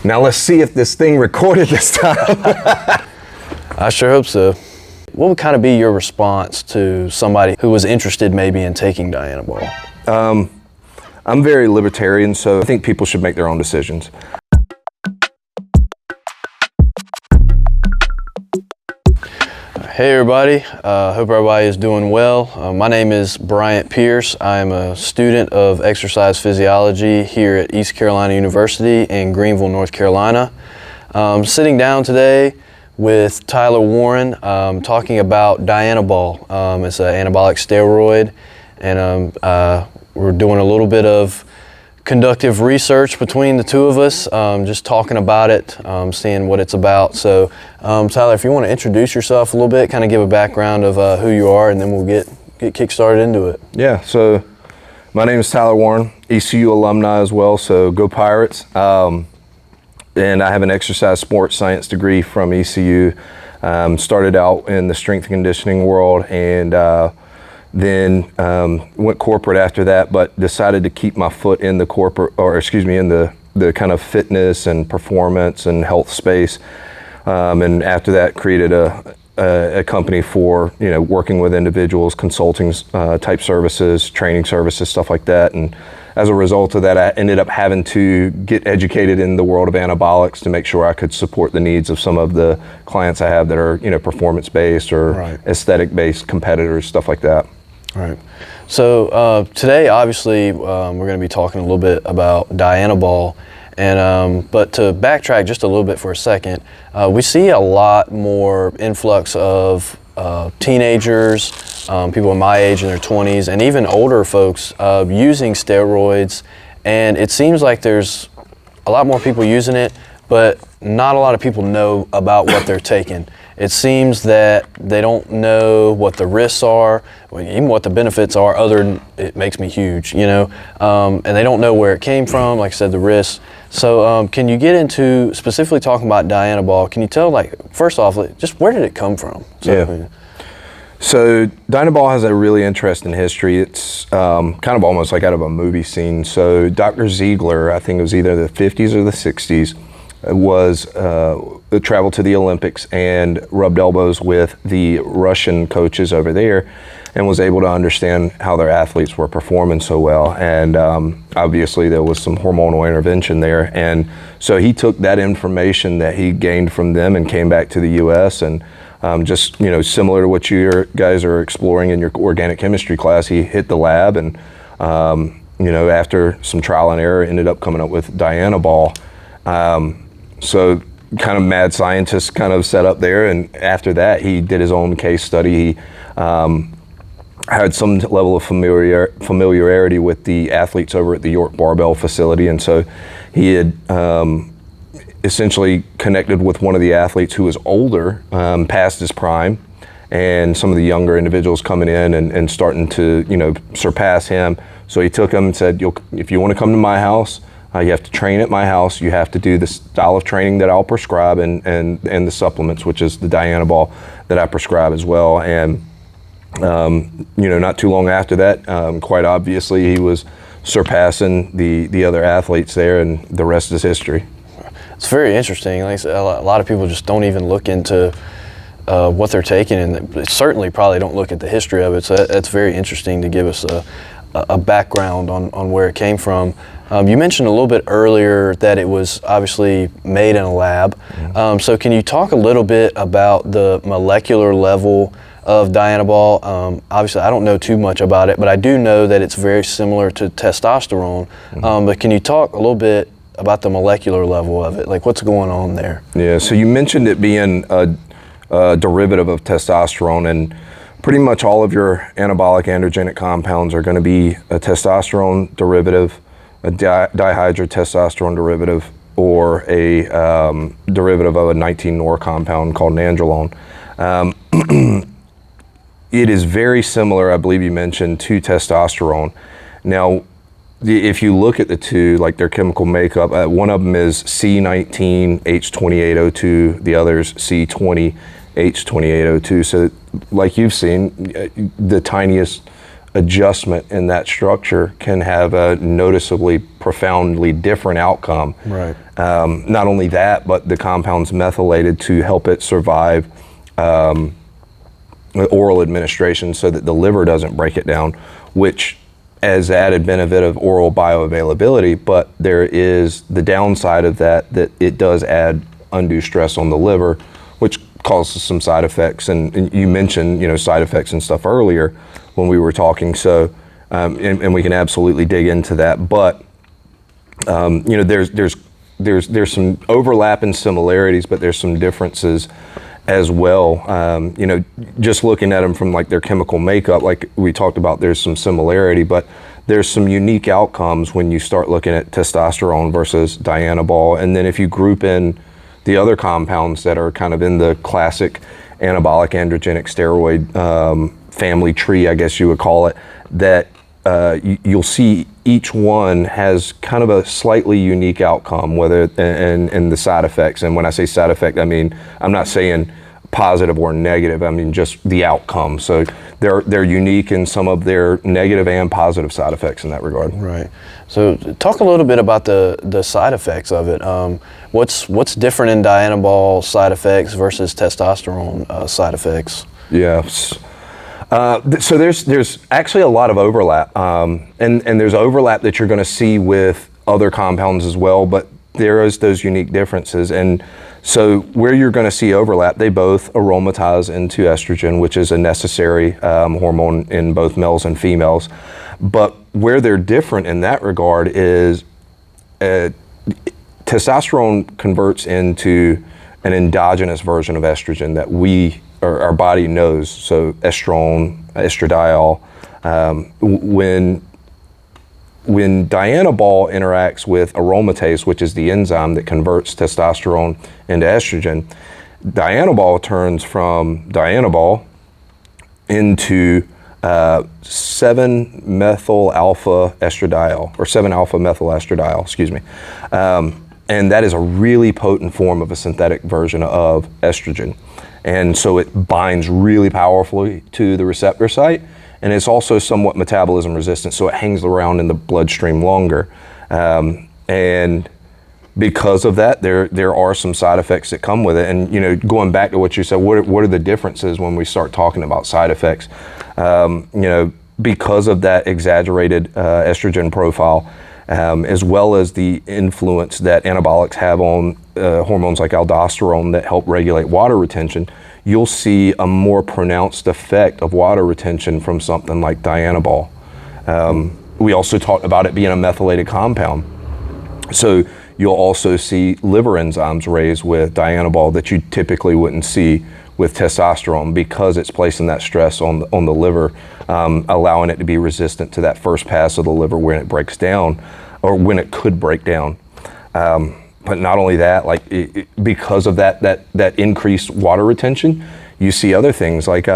Now let's see if this thing recorded this time. I sure hope so. What would kind of be your response to somebody who was interested maybe in taking Dianabol? I'm very libertarian, so I think people should make their own decisions. Hey everybody, hope everybody is doing well. My name is Bryant Pierce. I'm a student of exercise physiology here at East Carolina University in Greenville, North Carolina. Sitting down today with Tyler Warren, talking about Dianabol. It's an anabolic steroid, and we're doing a little bit of conductive research between the two of us, just talking about it, seeing what it's about. So Tyler, if you want to introduce yourself a little bit, kind of give a background of who you are, and then we'll get kick-started into it. Yeah, so my name is Tyler Warren, ECU alumni as well, so go Pirates. And I have an exercise sports science degree from ECU. Started out in the strength and conditioning world, and then went corporate after that, but decided to keep my foot in the corporate, or excuse me, in the kind of fitness and performance and health space. And after that, created a company for, you know, working with individuals, consulting type services, training services, stuff like that. And as a result of that, I ended up having to get educated in the world of anabolics to make sure I could support the needs of some of the clients I have that are, you know, performance-based or aesthetic-based competitors, stuff like that. Right. So today, obviously, we're going to be talking a little bit about Dianabol, and but to backtrack just a little bit for a second, we see a lot more influx of teenagers, people my age in their 20s, and even older folks using steroids, and it seems like there's a lot more people using it, but not a lot of people know about what they're taking. It seems that they don't know what the risks are, even what the benefits are, other than it makes me huge, you know, and they don't know where it came from, like I said, the risks. So can you get into specifically talking about Dianabol? Can you tell, like, first off, just where did it come from? So Dianabol has a really interesting history. It's kind of almost like out of a movie scene. So Dr. Ziegler, I think it was either the 50s or the 60s, was traveled to the Olympics and rubbed elbows with the Russian coaches over there, and was able to understand how their athletes were performing so well. And obviously there was some hormonal intervention there, and so he took that information that he gained from them and came back to the US, and just, you know, similar to what you guys are exploring in your organic chemistry class, he hit the lab, and you know, after some trial and error, ended up coming up with Dianabol. So kind of mad scientist kind of set up there, and after that he did his own case study. He had some level of familiarity with the athletes over at the York Barbell facility, and so he had essentially connected with one of the athletes who was older, past his prime, and some of the younger individuals coming in and starting to, you know, surpass him. So he took him and said, if you want to come to my house, you have to train at my house. You have to do the style of training that I'll prescribe, and the supplements, which is the Dianabol that I prescribe as well. And you know, not too long after that, quite obviously, he was surpassing the other athletes there, and the rest is history. It's very interesting. Like I said, a lot of people just don't even look into what they're taking, and certainly probably don't look at the history of it. So that's very interesting to give us a background on where it came from. You mentioned a little bit earlier that it was obviously made in a lab. Mm-hmm. So can you talk a little bit about the molecular level of Dianabol? Obviously, I don't know too much about it, but I do know that it's very similar to testosterone. Mm-hmm. But can you talk a little bit about the molecular level of it? Like, what's going on there? Yeah, so you mentioned it being a derivative of testosterone, and pretty much all of your anabolic androgenic compounds are going to be a testosterone derivative, a dihydrotestosterone derivative, or a derivative of a 19-nor compound called nandrolone. It is very similar, I believe you mentioned, to testosterone. Now, if you look at the two, like their chemical makeup, one of them is C19H28O2, the other's C20H28O2. So like you've seen, the tiniest adjustment in that structure can have a noticeably, profoundly different outcome. Right. Not only that, but the compound's methylated to help it survive oral administration so that the liver doesn't break it down, which as added benefit of oral bioavailability, but there is the downside of that it does add undue stress on the liver, which causes some side effects. And you mentioned, side effects and stuff earlier when we were talking. So, and we can absolutely dig into that. But, there's some overlap and similarities, but there's some differences as well. Just looking at them from like their chemical makeup, like we talked about, there's some similarity, but there's some unique outcomes when you start looking at testosterone versus Dianabol. And then if you group in the other compounds that are kind of in the classic anabolic androgenic steroid family tree, I guess you would call it, that you'll see each one has kind of a slightly unique outcome, whether and the side effects. And when I say side effect, I mean, I'm not saying positive or negative, I mean just the outcome. So they're unique in some of their negative and positive side effects in that regard. Right. So talk a little bit about the side effects of it. What's different in Dianabol side effects versus testosterone side effects? Yes. So there's actually a lot of overlap, and there's overlap that you're going to see with other compounds as well, but there is those unique differences. And so where you're going to see overlap, they both aromatize into estrogen, which is a necessary hormone in both males and females. But where they're different in that regard is testosterone converts into an endogenous version of estrogen that our body knows. So estrone, estradiol. When Dianabol interacts with aromatase, which is the enzyme that converts testosterone into estrogen, Dianabol turns from Dianabol into 7-methyl alpha estradiol, or 7-alpha methyl estradiol, excuse me. And that is a really potent form of a synthetic version of estrogen. And so it binds really powerfully to the receptor site, and it's also somewhat metabolism resistant, so it hangs around in the bloodstream longer. And because of that, there are some side effects that come with it. And going back to what you said, what are the differences when we start talking about side effects? Because of that exaggerated estrogen profile, as well as the influence that anabolics have on hormones like aldosterone that help regulate water retention, you'll see a more pronounced effect of water retention from something like Dianabol. We also talked about it being a methylated compound. So you'll also see liver enzymes raised with Dianabol that you typically wouldn't see with testosterone, because it's placing that stress on the liver, allowing it to be resistant to that first pass of the liver when it breaks down, or when it could break down. But not only that, because of that increased water retention, you see other things like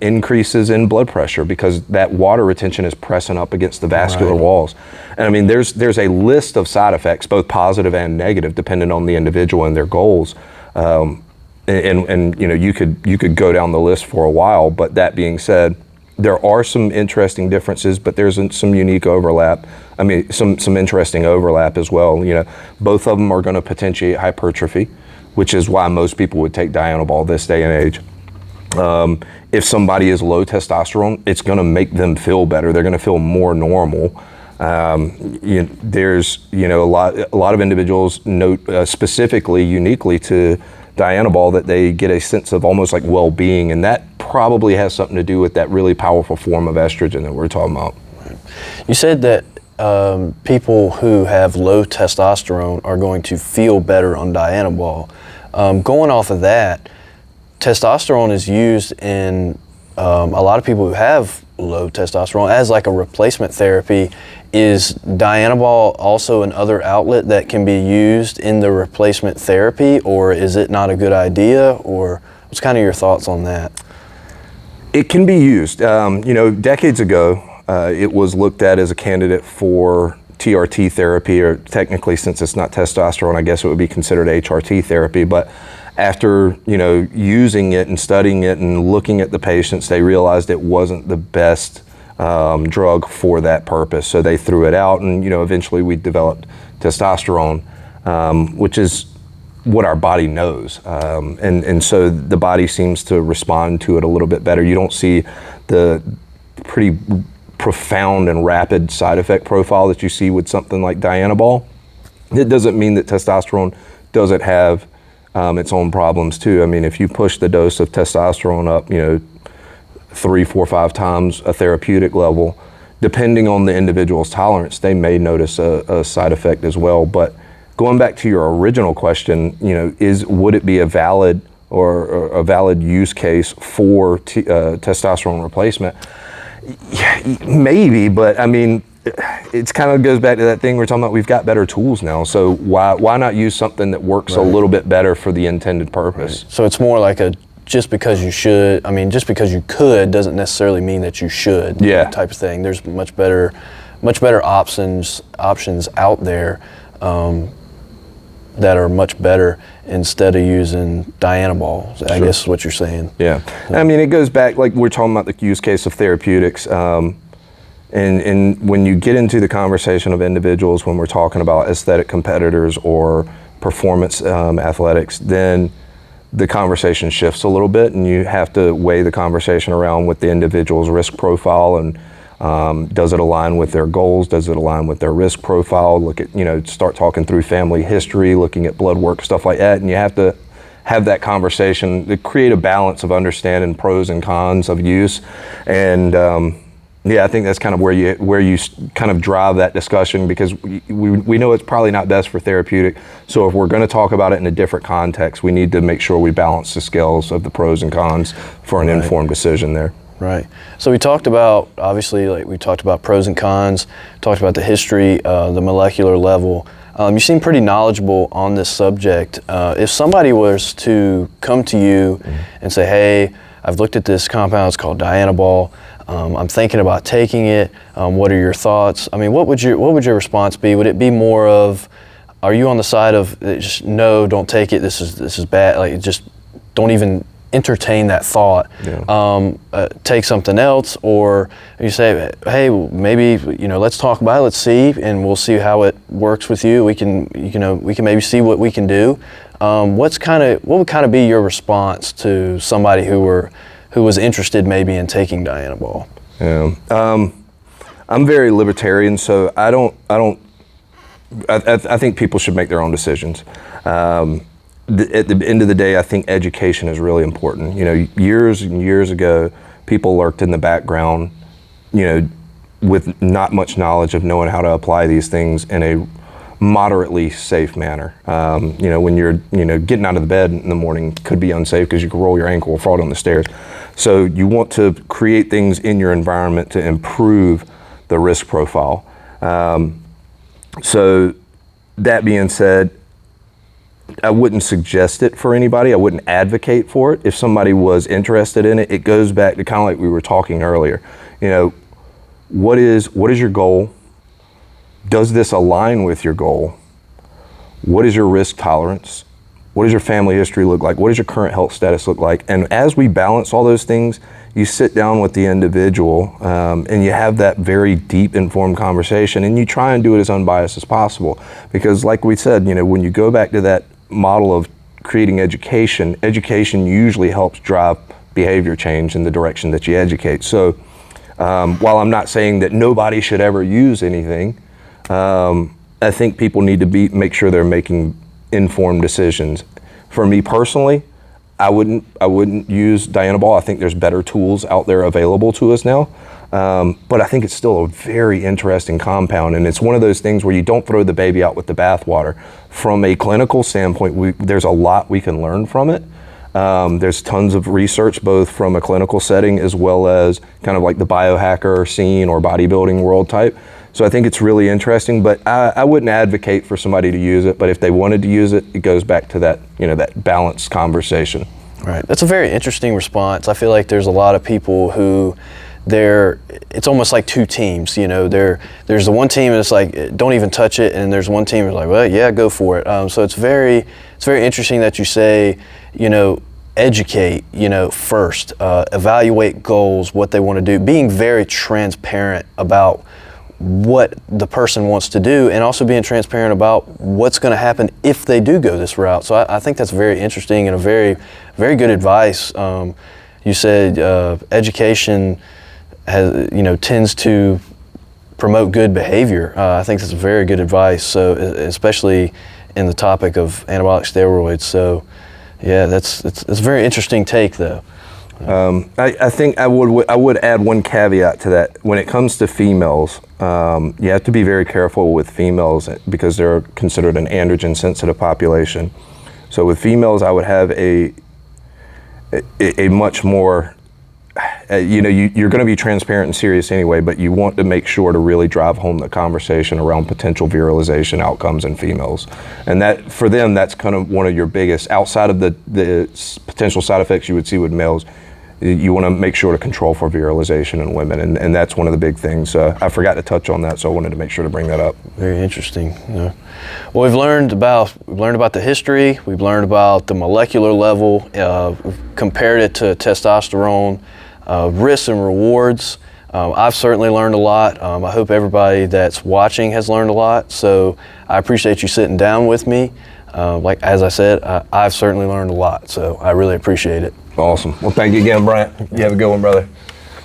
increases in blood pressure, because that water retention is pressing up against the vascular walls. And I mean, there's a list of side effects, both positive and negative, depending on the individual and their goals. And you could go down the list for a while. But that being said, there are some interesting differences, but there's some unique overlap. I mean, some interesting overlap as well. Both of them are going to potentiate hypertrophy, which is why most people would take Dianabol this day and age. If somebody is low testosterone, it's going to make them feel better. They're going to feel more normal. There's a lot of individuals note specifically, uniquely to Dianabol, that they get a sense of almost like well-being, and that probably has something to do with that really powerful form of estrogen that we're talking about. You said that people who have low testosterone are going to feel better on Dianabol. Going off of that, testosterone is used in a lot of people who have low testosterone as like a replacement therapy. Is Dianabol also another outlet that can be used in the replacement therapy, or is it not a good idea, or what's kind of your thoughts on that? It can be used. Decades ago, it was looked at as a candidate for TRT therapy, or technically, since it's not testosterone, I guess it would be considered HRT therapy. But after using it and studying it and looking at the patients, they realized it wasn't the best drug for that purpose. So they threw it out, and eventually we developed testosterone, which is what our body knows, and so the body seems to respond to it a little bit better. You don't see the pretty profound and rapid side effect profile that you see with something like Dianabol. It doesn't mean that testosterone doesn't have its own problems too. I mean, if you push the dose of testosterone up, 3, 4, 5 times a therapeutic level, depending on the individual's tolerance, they may notice a side effect as well. But going back to your original question, would it be a valid use case for testosterone replacement? Yeah, maybe, but I mean, it kind of goes back to that thing we're talking about. We've got better tools now, so why not use something that works a little bit better for the intended purpose? Right. So it's more like just because you should, just because you could doesn't necessarily mean that you should. Type of thing. There's much better options out there that are much better instead of using Dianabol, I guess is what you're saying. Yeah. I mean, it goes back, like we're talking about the use case of therapeutics, and when you get into the conversation of individuals, when we're talking about aesthetic competitors or performance athletics, then the conversation shifts a little bit, and you have to weigh the conversation around with the individual's risk profile, and does it align with their goals? Does it align with their risk profile? Look at, start talking through family history, looking at blood work, stuff like that. And you have to have that conversation to create a balance of understanding pros and cons of use. And I think that's kind of where you kind of drive that discussion, because we know it's probably not best for therapeutic. So if we're going to talk about it in a different context, we need to make sure we balance the scales of the pros and cons for an informed decision there. Right. So we talked about, obviously, we talked about pros and cons, talked about the history, the molecular level. You seem pretty knowledgeable on this subject. If somebody was to come to you and say, hey, I've looked at this compound, it's called Dianabol, I'm thinking about taking it, what are your thoughts? What would your response be? Would it be more of, are you on the side of just no, don't take it, this is bad, just don't even entertain that thought, take something else? Or you say, hey, maybe, let's talk about it, let's see, and we'll see how it works with you. We can maybe see what we can do. What would kind of be your response to somebody who was interested maybe in taking Dianabol? I'm very libertarian, so I think people should make their own decisions. At the end of the day, I think education is really important. Years and years ago, people lurked in the background, with not much knowledge of knowing how to apply these things in a moderately safe manner. When you're, getting out of the bed in the morning could be unsafe because you could roll your ankle or fall down the stairs. So you want to create things in your environment to improve the risk profile. So that being said, I wouldn't suggest it for anybody. I wouldn't advocate for it. If somebody was interested in it, it goes back to kind of like we were talking earlier. What is your goal? Does this align with your goal? What is your risk tolerance? What does your family history look like? What does your current health status look like? And as we balance all those things, you sit down with the individual and you have that very deep, informed conversation, and you try and do it as unbiased as possible. Because like we said, when you go back to that model of creating education usually helps drive behavior change in the direction that you educate. So while I'm not saying that nobody should ever use anything, I think people need to make sure they're making informed decisions. For me personally, I wouldn't use Dianabol. I think there's better tools out there available to us now. But I think it's still a very interesting compound, and it's one of those things where you don't throw the baby out with the bathwater. From a clinical standpoint, there's a lot we can learn from it. There's tons of research, both from a clinical setting as well as kind of like the biohacker scene or bodybuilding world type. So I think it's really interesting, but I wouldn't advocate for somebody to use it. But if they wanted to use it, it goes back to that, that balanced conversation. Right. That's a very interesting response. I feel like there's a lot of people who it's almost like two teams. There's the one team that's like, don't even touch it, and there's one team that's like, well, yeah, go for it. So it's very interesting that you say, educate, first, evaluate goals, what they want to do, being very transparent about what the person wants to do, and also being transparent about what's going to happen if they do go this route. So I think that's very interesting and a very, very good advice. You said education tends to promote good behavior. I think that's very good advice. So especially in the topic of anabolic steroids. So yeah, that's a very interesting take, though. I think I would add one caveat to that. When it comes to females, you have to be very careful with females because they're considered an androgen sensitive population. So with females, I would have a much more, you're going to be transparent and serious anyway, but you want to make sure to really drive home the conversation around potential virilization outcomes in females. And that, for them, that's kind of one of your biggest, outside of the potential side effects you would see with males, you want to make sure to control for virilization in women, and that's one of the big things. I forgot to touch on that, so I wanted to make sure to bring that up. Very interesting. Yeah. Well, we've learned about the history. We've learned about the molecular level. We've compared it to testosterone, risks and rewards. I've certainly learned a lot. I hope everybody that's watching has learned a lot. So I appreciate you sitting down with me. As I said, I've certainly learned a lot. So I really appreciate it. Awesome. Well, thank you again, Bryant. You have a good one, brother.